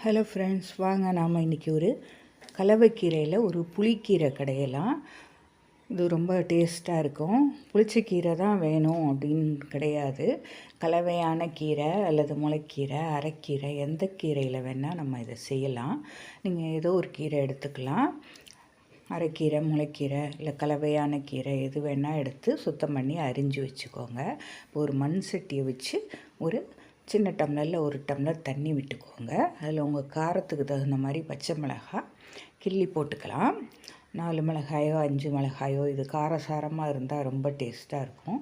Hello friends, வாங்க நாம் இன்றைக்கி ஒரு கலவைக்கீரையில் ஒரு புளிக்கீரை கடையலாம். இது ரொம்ப டேஸ்ட்டாக இருக்கும். புளிச்சக்கீரை தான் வேணும் அப்படின்னு கிடையாது. கலவையான கீரை அல்லது முளைக்கீரை, அரைக்கீரை, எந்த கீரையில் வேணால் நம்ம இதை செய்யலாம். நீங்கள் ஏதோ ஒரு கீரை எடுத்துக்கலாம். அரைக்கீரை, முளைக்கீரை இல்லை கலவையான கீரை எது வேணால் எடுத்து சுத்தம் பண்ணி அரிஞ்சு வச்சுக்கோங்க. ஒரு மண் சட்டியை வச்சு ஒரு சின்ன டம்ளரில் ஒரு டம்ளர் தண்ணி விட்டுக்கோங்க. அதில் உங்கள் காரத்துக்கு தகுந்த மாதிரி பச்சை மிளகாய் கிள்ளி போட்டுக்கலாம். 4 மிளகாயோ 5 மிளகாயோ, இது காரசாரமாக இருந்தால் ரொம்ப டேஸ்ட்டாக இருக்கும்.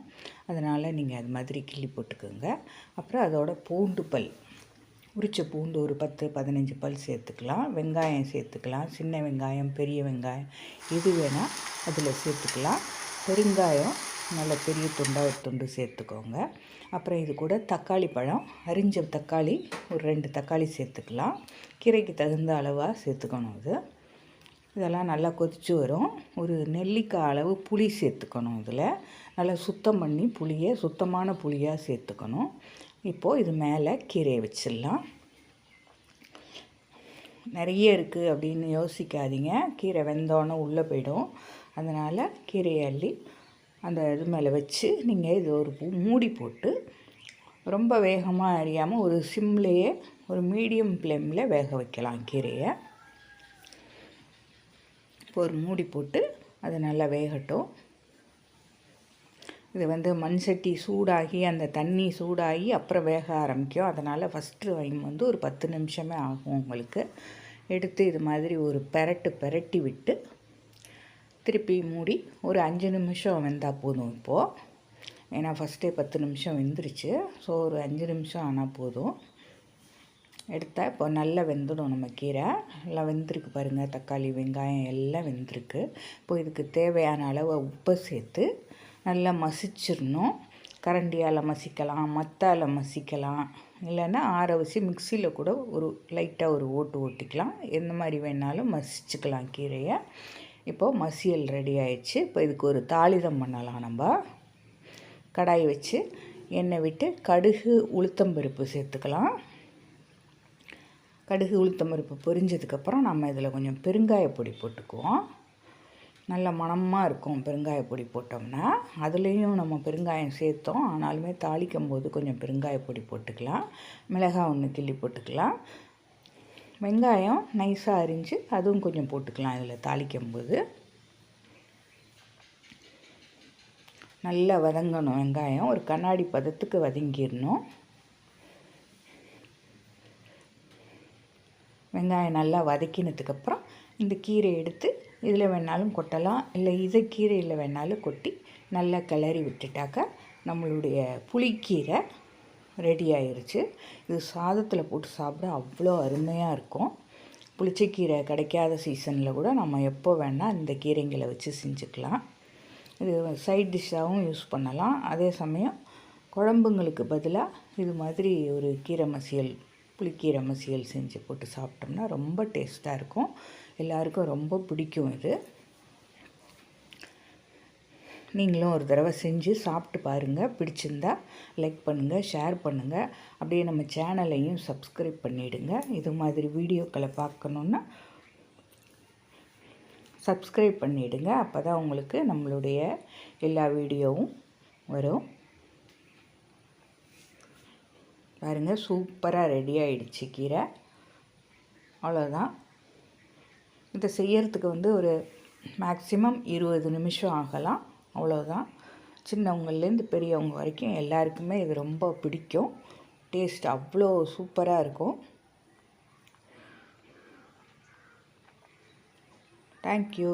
அதனால் நீங்கள் அது மாதிரி கிள்ளி போட்டுக்கோங்க. அப்புறம் அதோட பூண்டு பல், உரிச்ச பூண்டு ஒரு 10-15 பல் சேர்த்துக்கலாம். வெங்காயம் சேர்த்துக்கலாம். சின்ன வெங்காயம், பெரிய வெங்காயம் எது வேணால் அதில் சேர்த்துக்கலாம். பெருங்காயம் நல்ல பெரிய துண்டாக ஒரு துண்டு சேர்த்துக்கோங்க. அப்புறம் இது கூட தக்காளி பழம், அரிஞ்ச தக்காளி ஒரு 2 தக்காளி சேர்த்துக்கலாம். கீரைக்கு தகுந்த அளவாக சேர்த்துக்கணும். இதெல்லாம் நல்லா கொதித்து வரும். ஒரு நெல்லிக்காய் அளவு புளி சேர்த்துக்கணும். இதில் நல்லா சுத்தம் பண்ணி சுத்தமான புளியாக சேர்த்துக்கணும். இப்போது இது மேலே கீரையை வச்சிடலாம். நிறைய இருக்குது அப்படின்னு யோசிக்காதீங்க. கீரை வெந்தோன்னே உள்ளே போயிடும். அதனால் கீரையை அள்ளி அந்த இது மேலே வச்சு நீங்கள் இது ஒரு மூடி போட்டு ரொம்ப வேகமாக அறியாமல் ஒரு சிம்லேயே ஒரு மீடியம் ஃப்ளேமில் வேக வைக்கலாம் கீரையை. இப்போ ஒரு மூடி போட்டு அது நல்லா வேகட்டும். இது மண் சட்டி சூடாகி அந்த தண்ணி சூடாகி அப்புறம் வேக ஆரம்பிக்கும். அதனால் ஃபஸ்ட்டு டைம் ஒரு 10 நிமிஷமே ஆகும் உங்களுக்கு. எடுத்து இது மாதிரி ஒரு பெரட்டி விட்டு திருப்பி மூடி ஒரு 5 நிமிஷம் வெந்தால் போதும். இப்போது ஏன்னா ஃபஸ்ட்டே 10 நிமிஷம் வெந்துருச்சு. ஸோ ஒரு 5 நிமிஷம் ஆனால் போதும். எடுத்தால் இப்போ நல்லா வெந்துடும். நம்ம கீரை நல்லா வெந்திருக்கு பாருங்கள். தக்காளி, வெங்காயம் எல்லாம் வெந்திருக்கு. இப்போ இதுக்கு தேவையான அளவு உப்பை சேர்த்து நல்லா மசிச்சிடணும். கரண்டியால் மசிக்கலாம், மத்தால் மசிக்கலாம், இல்லைன்னா ஆற வச்சு மிக்சியில் கூட ஒரு லைட்டாக ஒரு ஓட்டிக்கலாம். எந்த மாதிரி வேணாலும் மசிச்சுக்கலாம் கீரையை. இப்போது மசியல் ரெடி ஆயிடுச்சு. இப்போ இதுக்கு ஒரு தாளிதம் பண்ணலாம். நம்ம கடாய் வச்சு எண்ணெய் விட்டு கடுகு, உளுத்தம்பருப்பு சேர்த்துக்கலாம். கடுகு, உளுத்தம்பருப்பு பொரிஞ்சதுக்கப்புறம் நம்ம இதில் கொஞ்சம் பெருங்காயப்பொடி போட்டுக்குவோம். நல்ல மணமாக இருக்கும் பெருங்காயப்பொடி போட்டோம்னா. அதுலேயும் நம்ம பெருங்காயம் சேர்த்தோம், ஆனாலுமே தாளிக்கும் போது கொஞ்சம் பெருங்காயப்பொடி போட்டுக்கலாம். மிளகாய் 1 கிள்ளி போட்டுக்கலாம். வெங்காயம் நைஸாக அரிஞ்சு அதுவும் கொஞ்சம் போட்டுக்கலாம். இதில் தாளிக்கும்போது நல்லா வதங்கணும். வெங்காயம் ஒரு கண்ணாடி பதத்துக்கு வதங்கிடணும். வெங்காயம் நல்லா வதக்கினதுக்கப்புறம் இந்த கீரை எடுத்து இதில் வேணாலும் கொட்டலாம், இல்லை இதை கீரையில் வேணாலும் கொட்டி நல்லா கிளறி விட்டுட்டாக்கா நம்மளுடைய புளிக்கீரை ரெடி ஆயிடுச்சு. இது சாதத்தில் போட்டு சாப்பிட அவ்வளோ அருமையாக இருக்கும். புளிச்சக்கீரை கிடைக்காத சீசனில் கூட நம்ம எப்போ வேணால் இந்த கீரைங்களை வச்சு செஞ்சுக்கலாம். இது சைட் டிஷ்ஷாகவும் யூஸ் பண்ணலாம். அதே சமயம் குழம்புங்களுக்கு பதிலாக இது மாதிரி ஒரு கீரை மசியல், புளிக்கீரை மசியல் செஞ்சு போட்டு சாப்பிட்டோம்னா ரொம்ப டேஸ்ட்டாக இருக்கும். எல்லாருக்கும் ரொம்ப பிடிக்கும். இது நீங்களும் ஒரு தடவை செஞ்சு சாப்பிட்டு பாருங்கள். பிடிச்சிருந்தா லைக் பண்ணுங்கள், ஷேர் பண்ணுங்கள். அப்படியே நம்ம சேனலையும் சப்ஸ்கிரைப் பண்ணிவிடுங்க. இது மாதிரி வீடியோக்களை பார்க்கணுன்னா சப்ஸ்கிரைப் பண்ணிவிடுங்க. அப்போ தான் உங்களுக்கு நம்மளுடைய எல்லா வீடியோவும் வரும். பாருங்கள், சூப்பராக ரெடி ஆகிடுச்சு கீரை. அவ்வளோதான். இதை செய்யறதுக்கு ஒரு மேக்ஸிமம் 20 நிமிஷம் ஆகலாம். அவ்வளோதான். சின்னவங்கள்லேருந்து பெரியவங்க வரைக்கும் எல்லாருக்குமே இது ரொம்ப பிடிக்கும். டேஸ்ட் அவ்வளோ சூப்பராக இருக்கும். தேங்க்யூ.